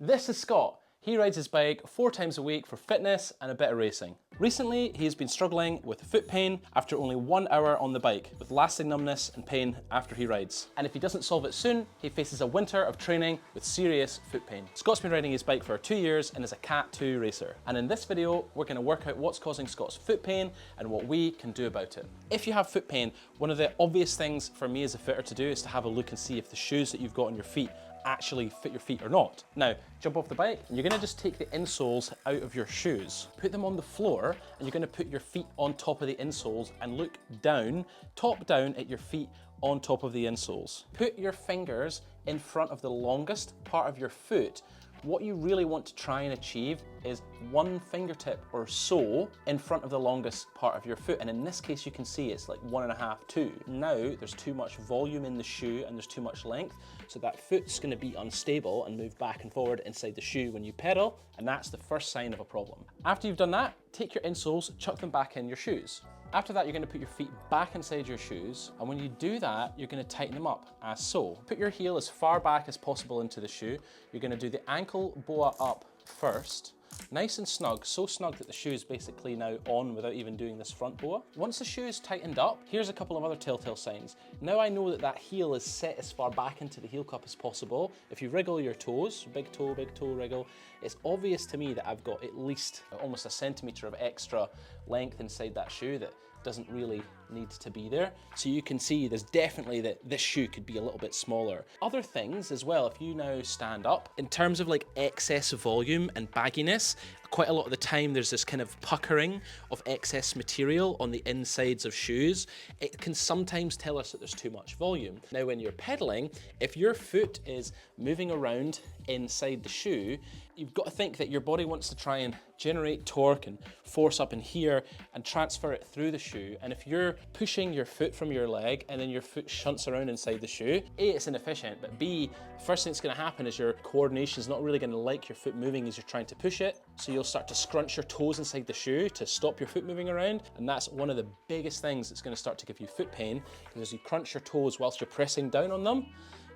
This is Scott. He rides his bike 4 times a week for fitness and a bit of racing. Recently, he's been struggling with foot pain after only 1 hour on the bike, with lasting numbness and pain after he rides. And if he doesn't solve it soon, he faces a winter of training with serious foot pain. Scott's been riding his bike for 2 years and is a Cat 2 racer. And in this video, we're going to work out what's causing Scott's foot pain and what we can do about it. If you have foot pain, one of the obvious things for me as a fitter to do is to have a look and see if the shoes that you've got on your feet actually fit your feet or not. Now, jump off the bike and you're gonna just take the insoles out of your shoes. Put them on the floor and you're gonna put your feet on top of the insoles and look down, top down at your feet on top of the insoles. Put your fingers in front of the longest part of your foot. What you really want to try and achieve is 1 fingertip or so in front of the longest part of your foot. And in this case, you can see it's like 1.5, 2. Now there's too much volume in the shoe and there's too much length. So that foot's gonna be unstable and move back and forward inside the shoe when you pedal. And that's the first sign of a problem. After you've done that, take your insoles, chuck them back in your shoes. After that, you're gonna put your feet back inside your shoes. And when you do that, you're gonna tighten them up as so. Put your heel as far back as possible into the shoe. You're gonna do the ankle boa up first. Nice and snug, so snug that the shoe is basically now on without even doing this front boa. Once the shoe is tightened up, here's a couple of other telltale signs. Now I know that that heel is set as far back into the heel cup as possible. If you wriggle your toes, big toe wriggle, it's obvious to me that I've got at least almost 1 centimeter of extra length inside that shoe that doesn't really need to be there. So you can see there's definitely that this shoe could be a little bit smaller. Other things as well, if you now stand up, in terms of like excess volume and bagginess, quite a lot of the time there's this kind of puckering of excess material on the insides of shoes. It can sometimes tell us that there's too much volume. Now when you're pedaling, if your foot is moving around inside the shoe, you've got to think that your body wants to try and generate torque and force up in here and transfer it through the shoe. And if you're pushing your foot from your leg and then your foot shunts around inside the shoe, A, it's inefficient, but B, the first thing that's gonna happen is your coordination is not really gonna like your foot moving as you're trying to push it. So you'll start to scrunch your toes inside the shoe to stop your foot moving around. And that's one of the biggest things that's gonna start to give you foot pain, because as you crunch your toes whilst you're pressing down on them,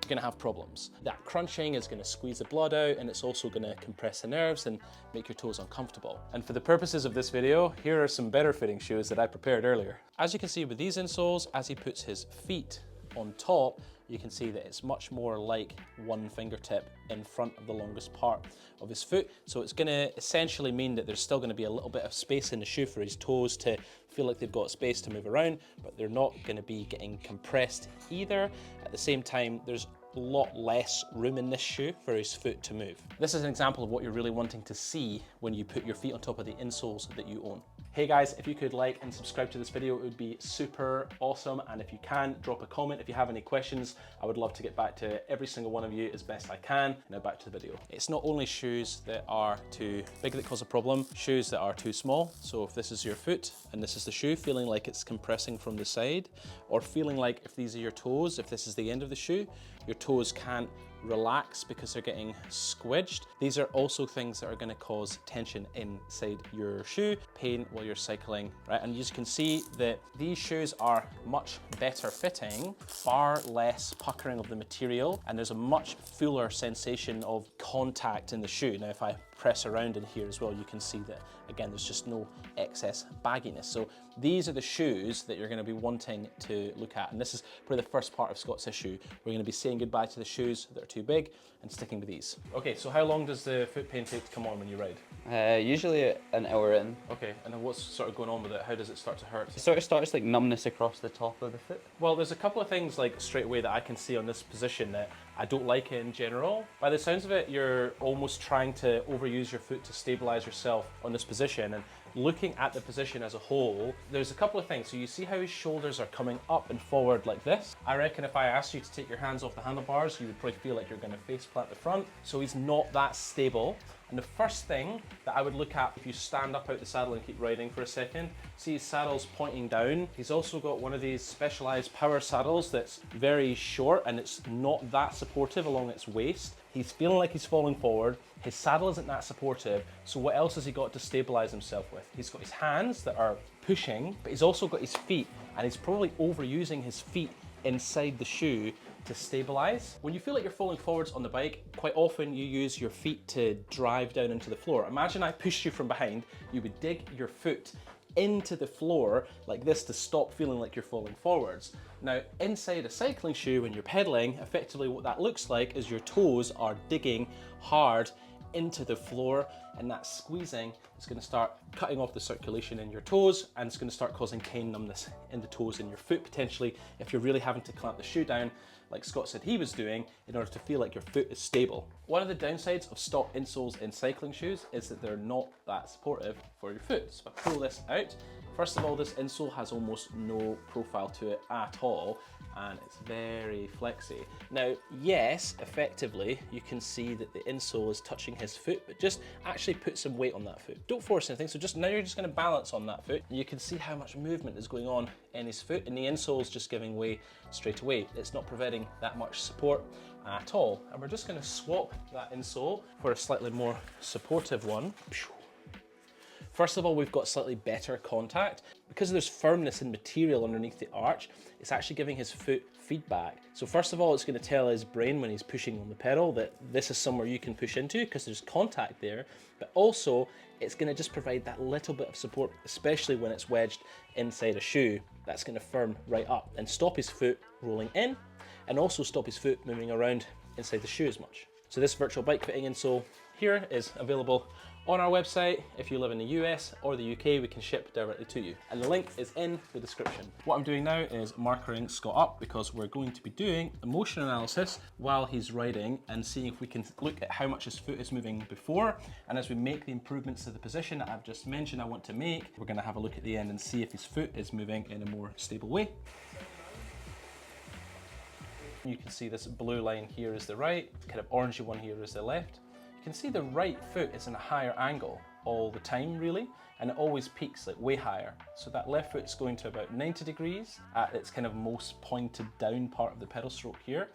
you're gonna have problems. That crunching is gonna squeeze the blood out, and it's also gonna compress the nerves and make your toes uncomfortable. And for the purposes of this video, here are some better fitting shoes that I prepared earlier. As you can see with these insoles, as he puts his feet on top, you can see that it's much more like 1 fingertip in front of the longest part of his foot. So it's gonna essentially mean that there's still gonna be a little bit of space in the shoe for his toes to feel like they've got space to move around, but they're not gonna be getting compressed either. At the same time, there's a lot less room in this shoe for his foot to move. This is an example of what you're really wanting to see when you put your feet on top of the insoles that you own. Hey guys, if you could like and subscribe to this video, it would be super awesome. And if you can, drop a comment. If you have any questions, I would love to get back to every single one of you as best I can. Now back to the video. It's not only shoes that are too big that cause a problem, shoes that are too small. So if this is your foot and this is the shoe, feeling like it's compressing from the side, or feeling like if these are your toes, if this is the end of the shoe, your toes can't relax because they're getting squidged. These are also things that are going to cause tension inside your shoe, pain while you're cycling, right? And you can see that these shoes are much better fitting, far less puckering of the material, and there's a much fuller sensation of contact in the shoe. Now, if I press around in here as well, you can see that, again, there's just no excess bagginess. So these are the shoes that you're going to be wanting to look at. And this is probably the first part of Scott's issue. We're going to be saying goodbye to the shoes that are too big and sticking with these. Okay, so how long does the foot pain take to come on when you ride? Usually an hour in. Okay, and then what's sort of going on with it? How does it start to hurt? It sort of starts like numbness across the top of the foot. Well, there's a couple of things like straight away that I can see on this position that I don't like it in general. By the sounds of it, you're almost trying to overuse your foot to stabilize yourself on this position. And looking at the position as a whole, there's a couple of things. So you see how his shoulders are coming up and forward like this? I reckon if I asked you to take your hands off the handlebars, you would probably feel like you're gonna face plant the front. So he's not that stable. And the first thing that I would look at if you stand up out the saddle and keep riding for a second, see his saddle's pointing down. He's also got one of these specialized power saddles that's very short and it's not that supportive along its waist. He's feeling like he's falling forward. His saddle isn't that supportive. So what else has he got to stabilize himself with? He's got his hands that are pushing, but he's also got his feet, and he's probably overusing his feet inside the shoe to stabilize. When you feel like you're falling forwards on the bike, quite often you use your feet to drive down into the floor. Imagine I pushed you from behind, you would dig your foot into the floor like this to stop feeling like you're falling forwards. Now, inside a cycling shoe, when you're pedaling, effectively what that looks like is your toes are digging hard into the floor, and that squeezing is going to start cutting off the circulation in your toes, and it's going to start causing pain, numbness in the toes and your foot potentially if you're really having to clamp the shoe down like Scott said he was doing in order to feel like your foot is stable. One of the downsides of stock insoles in cycling shoes is that they're not that supportive for your foot. So if I pull this out, first of all, this insole has almost no profile to it at all, and it's very flexy. Now, yes, effectively, you can see that the insole is touching his foot, but just actually put some weight on that foot. Don't force anything, so just now you're just gonna balance on that foot. You can see how much movement is going on in his foot, and the insole is just giving way straight away. It's not providing that much support at all. And we're just gonna swap that insole for a slightly more supportive one. First of all, we've got slightly better contact. Because there's firmness in material underneath the arch, it's actually giving his foot feedback. So first of all, it's going to tell his brain when he's pushing on the pedal that this is somewhere you can push into because there's contact there, but also it's going to just provide that little bit of support, especially when it's wedged inside a shoe. That's going to firm right up and stop his foot rolling in, and also stop his foot moving around inside the shoe as much. So this virtual bike fitting insole here is available on our website. If you live in the US or the UK, we can ship directly to you. And the link is in the description. What I'm doing now is markering Scott up because we're going to be doing a motion analysis while he's riding and seeing if we can look at how much his foot is moving before. And as we make the improvements to the position that I've just mentioned I want to make, we're gonna have a look at the end and see if his foot is moving in a more stable way. You can see this blue line here is the right, kind of orangey one here is the left. You can see the right foot is in a higher angle all the time really, and it always peaks like way higher. So that left foot's going to about 90 degrees at its kind of most pointed down part of the pedal stroke here.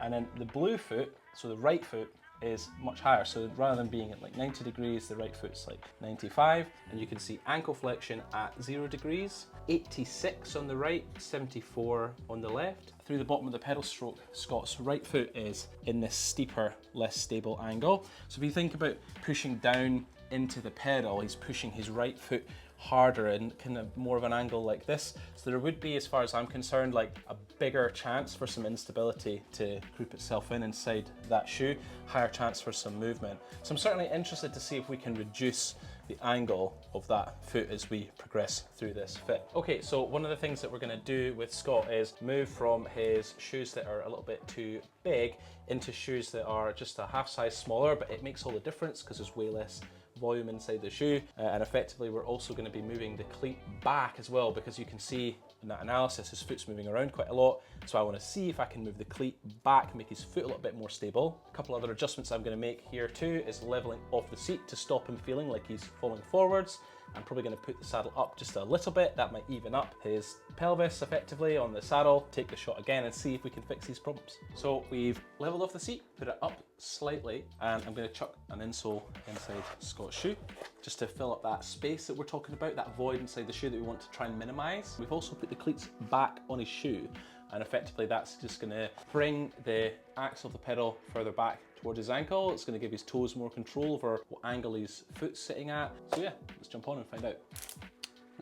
And then the blue foot, so the right foot, is much higher. So rather than being at like 90 degrees, the right foot's like 95. And you can see ankle flexion at 0 degrees, 86 on the right, 74 on the left. Through the bottom of the pedal stroke, Scott's right foot is in this steeper, less stable angle. So if you think about pushing down into the pedal, he's pushing his right foot harder and kind of more of an angle like this. So there would be, as far as I'm concerned, like a bigger chance for some instability to group itself in inside that shoe, higher chance for some movement. So I'm certainly interested to see if we can reduce the angle of that foot as we progress through this fit. Okay, so one of the things that we're gonna do with Scott is move from his shoes that are a little bit too big into shoes that are just a half size smaller, but it makes all the difference because there's way less volume inside the shoe, and effectively we're also going to be moving the cleat back as well, because you can see in that analysis his foot's moving around quite a lot. So I want to see if I can move the cleat back, make his foot a little bit more stable. A couple other adjustments I'm going to make here too is leveling off the seat to stop him feeling like he's falling forwards. I'm probably going to put the saddle up just a little bit. That might even up his pelvis effectively on the saddle. Take the shot again and see if we can fix these problems. So we've leveled off the seat, put it up slightly, and I'm going to chuck an insole inside Scott's shoe just to fill up that space that we're talking about, that void inside the shoe that we want to try and minimize. We've also put the cleats back on his shoe, and effectively that's just going to bring the axle of the pedal further back towards his ankle. It's going to give his toes more control over what angle his foot's sitting at. So yeah, let's jump on and find out.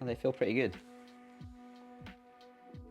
Oh, they feel pretty good.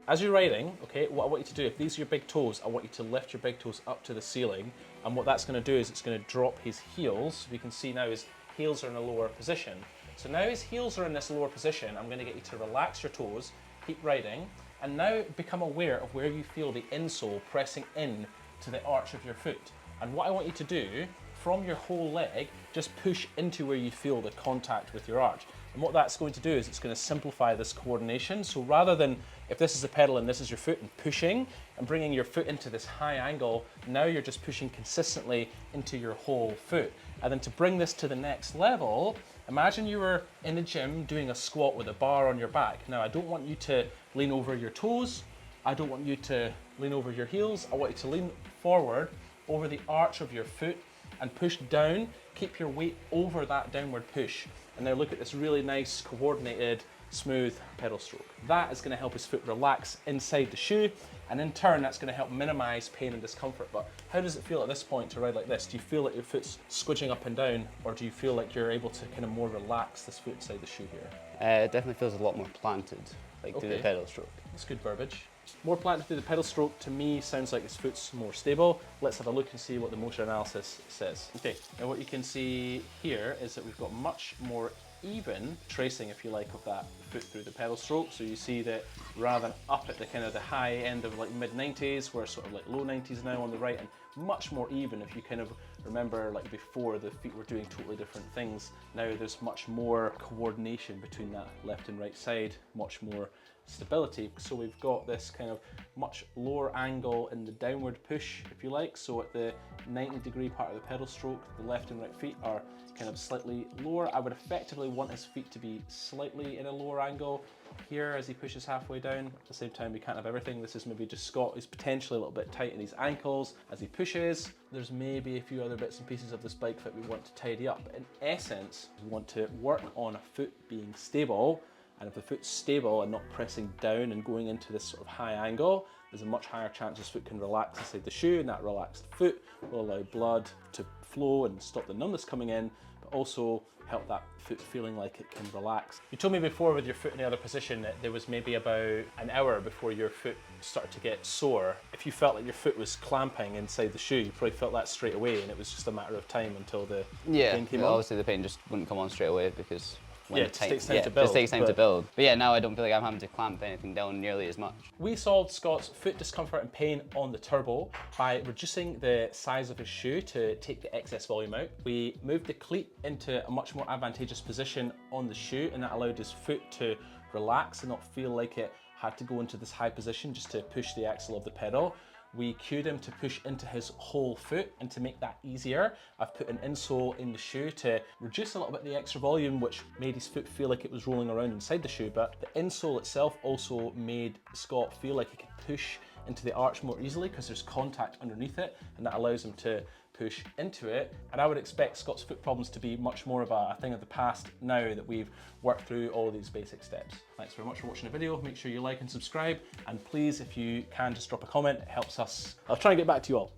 As you're riding, okay, what I want you to do, if these are your big toes, I want you to lift your big toes up to the ceiling. And what that's going to do is it's going to drop his heels. You can see now his heels are in a lower position. So now his heels are in this lower position, I'm going to get you to relax your toes, keep riding, and now become aware of where you feel the insole pressing in to the arch of your foot. And what I want you to do, from your whole leg, just push into where you feel the contact with your arch. And what that's going to do is it's going to simplify this coordination. So rather than, if this is the pedal and this is your foot, and pushing and bringing your foot into this high angle, now you're just pushing consistently into your whole foot. And then to bring this to the next level, imagine you were in the gym doing a squat with a bar on your back. Now, I don't want you to lean over your toes. I don't want you to lean over your heels. I want you to lean forward over the arch of your foot and push down. Keep your weight over that downward push. And now look at this really nice coordinated smooth pedal stroke. That is going to help his foot relax inside the shoe, and in turn that's going to help minimize pain and discomfort. But how does it feel at this point to ride like this? Do you feel like your foot's squidging up and down, or do you feel like you're able to kind of more relax this foot inside the shoe here? It definitely feels a lot more planted, like through the pedal stroke. That's good verbiage. More planted through the pedal stroke to me sounds like his foot's more stable. Let's have a look and see what the motion analysis says. Okay, now what you can see here is that we've got much more even tracing, if you like, of that foot through the pedal stroke. So you see that rather than up at the kind of the high end of like mid 90s, we're sort of like low 90s now on the right, and much more even. If you kind of remember, like before, the feet were doing totally different things. Now there's much more coordination between that left and right side, much more stability. So we've got this kind of much lower angle in the downward push, if you like. So at the 90-degree part of the pedal stroke, the left and right feet are kind of slightly lower. I would effectively want his feet to be slightly in a lower angle here as he pushes halfway down. At the same time, we can't have everything. This is maybe just Scott, who's potentially a little bit tight in his ankles as he pushes. There's maybe a few other bits and pieces of this bike that we want to tidy up. But in essence, we want to work on a foot being stable. And if the foot's stable and not pressing down and going into this sort of high angle, there's a much higher chance his foot can relax inside the shoe, and that relaxed foot will allow blood to flow and stop the numbness coming in, but also help that foot feeling like it can relax. You told me before with your foot in the other position that there was maybe about an hour before your foot started to get sore. If you felt like your foot was clamping inside the shoe, you probably felt that straight away, and it was just a matter of time until the pain came on. Obviously the pain just wouldn't come on straight away because it just takes time to build. It just takes time to build. But yeah, now I don't feel like I'm having to clamp anything down nearly as much. We solved Scott's foot discomfort and pain on the turbo by reducing the size of his shoe to take the excess volume out. We moved the cleat into a much more advantageous position on the shoe, and that allowed his foot to relax and not feel like it had to go into this high position just to push the axle of the pedal. We cued him to push into his whole foot, and to make that easier, I've put an insole in the shoe to reduce a little bit the extra volume, which made his foot feel like it was rolling around inside the shoe. But the insole itself also made Scott feel like he could push into the arch more easily because there's contact underneath it, and that allows him to push into it. And I would expect Scott's foot problems to be much more of a thing of the past now that we've worked through all of these basic steps. Thanks very much for watching the video. Make sure you like and subscribe, and please, if you can, just drop a comment. It helps us. I'll try and get back to you all.